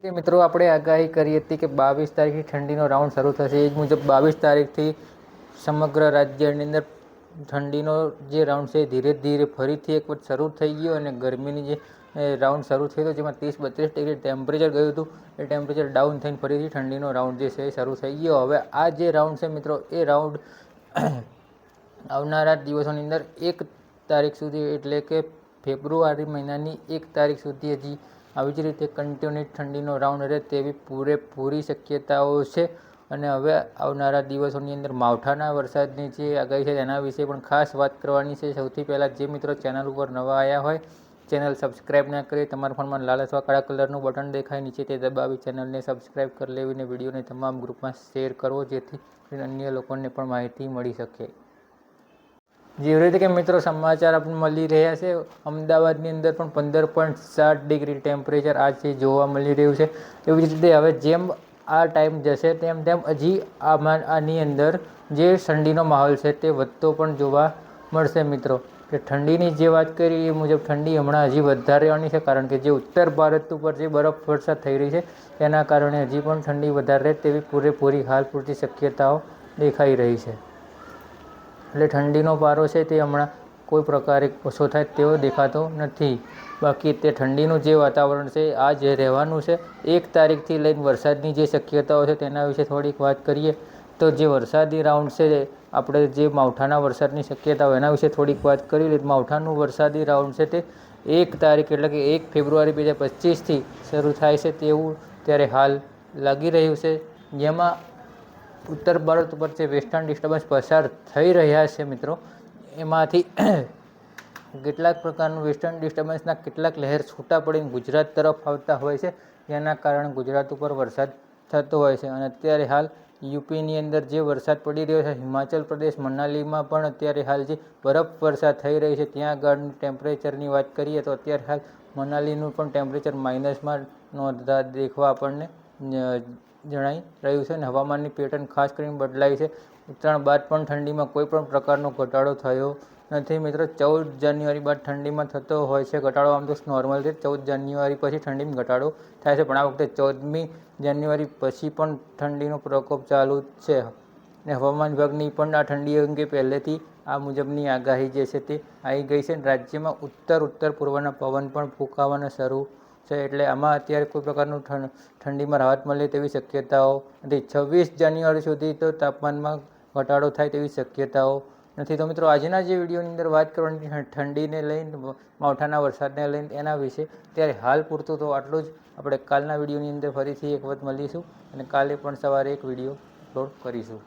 કે મિત્રો આપણે આગાહી કરી હતી કે 22 તારીખથી ઠંડીનો રાઉન્ડ શરૂ થશે. એ જ મુજબ 22 તારીખથી સમગ્ર રાજ્યની અંદર ઠંડીનો જે રાઉન્ડ છે ધીરે ધીરે ફરીથી એક વખત શરૂ થઈ ગયો અને ગરમીની જે રાઉન્ડ શરૂ થયો જેમાં 30-32 ડિગ્રી ટેમ્પરેચર ગયું હતું. એ ટેમ્પરેચર ડાઉન થઈને ફરીથી ઠંડીનો રાઉન્ડ જે છે એ શરૂ થઈ ગયો. હવે આ જે રાઉન્ડ છે મિત્રો એ રાઉન્ડ આવનારા દિવસોની અંદર 1 તારીખ સુધી એટલે કે ફેબ્રુઆરી મહિનાની 1 તારીખ સુધી હજી આવી જ રીતે કન્ટિન્યુઅસ ઠંડીનો રાઉન્ડ રહે તેવી પૂરેપૂરી શક્યતાઓ છે. અને હવે આવનારા દિવસોની અંદર માવઠાના વરસાદની જે આગાહી છે તેના વિશે પણ ખાસ વાત કરવાની છે. સૌથી પહેલાં જે મિત્રો ચેનલ ઉપર નવા આવ્યા હોય ચેનલ સબસ્ક્રાઈબ ના કરી તમારા ફોનમાં લાલ અથવા કાળા કલરનું બટન દેખાય નીચે તે દબાવી ચેનલને સબસ્ક્રાઈબ કરી લેવીને વિડીયોને તમામ ગ્રુપમાં શેર કરવો જેથી અન્ય લોકોને પણ માહિતી મળી શકે. જેવી રીતે કે મિત્રો સમાચાર આપણને મળી રહ્યા છે અમદાવાદની અંદર પણ 15.7 ડિગ્રી ટેમ્પરેચર આજે જોવા મળી રહ્યું છે. એવી જ રીતે હવે જેમ આ ટાઈમ જશે તેમ તેમ હજી આની અંદર જે ઠંડીનો માહોલ છે તે વધતો પણ જોવા મળશે મિત્રો. કે ઠંડીની જે વાત કરી એ મુજબ ઠંડી હમણાં હજી વધારે રહેવાની છે કારણ કે જે ઉત્તર ભારત ઉપર જે બરફ વર્ષા થઈ રહી છે તેના કારણે હજી પણ ઠંડી વધારે રહે તેવી પૂરેપૂરી હાલ પૂરતી શક્યતાઓ દેખાઈ રહી છે. એટલે ઠંડીનો પારો છે તે હમણાં કોઈ પ્રકારે ઓછો થાય તેવો દેખાતો નથી. બાકી તે ઠંડીનું જે વાતાવરણ છે આ જે રહેવાનું છે. 1 તારીખથી લઈને વરસાદની જે શક્યતાઓ છે તેના વિશે થોડીક વાત કરીએ તો જે વરસાદી રાઉન્ડ છે આપણે જે માવઠાના વરસાદની શક્યતાઓ એના વિશે થોડીક વાત કરી લઈએ. માવઠાનું વરસાદી રાઉન્ડ છે તે 1 તારીખ એટલે કે 1 ફેબ્રુઆરી 2025થી શરૂ થાય છે તેવું ત્યારે હાલ લાગી રહ્યું છે. જેમાં ઉત્તર ભારત ઉપર જે વેસ્ટર્ન ડિસ્ટર્બન્સ પસાર થઈ રહ્યા છે મિત્રો એમાંથી કેટલાક પ્રકારનું વેસ્ટર્ન ડિસ્ટર્બન્સના કેટલાક લહેર છૂટા પડીને ગુજરાત તરફ આવતા હોય છે. જેના કારણે ગુજરાત ઉપર વરસાદ થતો હોય છે. અને અત્યારે હાલ યુપીની અંદર જે વરસાદ પડી રહ્યો છે હિમાચલ પ્રદેશ મનાલીમાં પણ અત્યારે હાલ જે બરફ વર્ષા થઈ રહી છે ત્યાં આગળનું ટેમ્પરેચરની વાત કરીએ તો અત્યારે હાલ મનાલીનું પણ ટેમ્પરેચર માઇનસમાં નોંધતા દેખવા આપણને જણાઈ રહ્યું છે. અને હવામાનની પેટર્ન ખાસ કરીને બદલાઈ છે. ઉત્તરાયણ બાદ પણ ઠંડીમાં કોઈ પણ પ્રકારનો ઘટાડો થયો નથી મિત્રો. 14 જાન્યુઆરી બાદ ઠંડીમાં થતો હોય છે ઘટાડો. આમ તો નોર્મલ છે 14 જાન્યુઆરી પછી ઠંડીમાં ઘટાડો થાય છે પણ આ વખતે 14મી જાન્યુઆરી પછી પણ ઠંડીનો પ્રકોપ ચાલુ છે. અને હવામાન વિભાગની પણ આ ઠંડી અંગે પહેલેથી આ મુજબની આગાહી જે છે તે આવી ગઈ છે. રાજ્યમાં ઉત્તર પૂર્વના પવન પણ ફૂંકાવાના શરૂ છે એટલે આમાં અત્યારે કોઈ પ્રકારનું ઠંડીમાં રાહત મળે તેવી શક્યતાઓ નથી. 26 જાન્યુઆરી સુધી તો તાપમાનમાં ઘટાડો થાય તેવી શક્યતાઓ નથી. તો મિત્રો આજના જે વિડીયોની અંદર વાત કરવાની ઠંડીને લઈને માવઠાના વરસાદને લઈને એના વિશે ત્યારે હાલ પૂરતું તો આટલું જ. આપણે કાલના વિડીયોની અંદર ફરીથી એક વખત મળીશું અને કાલે પણ સવારે એક વિડીયો અપલોડ કરીશું.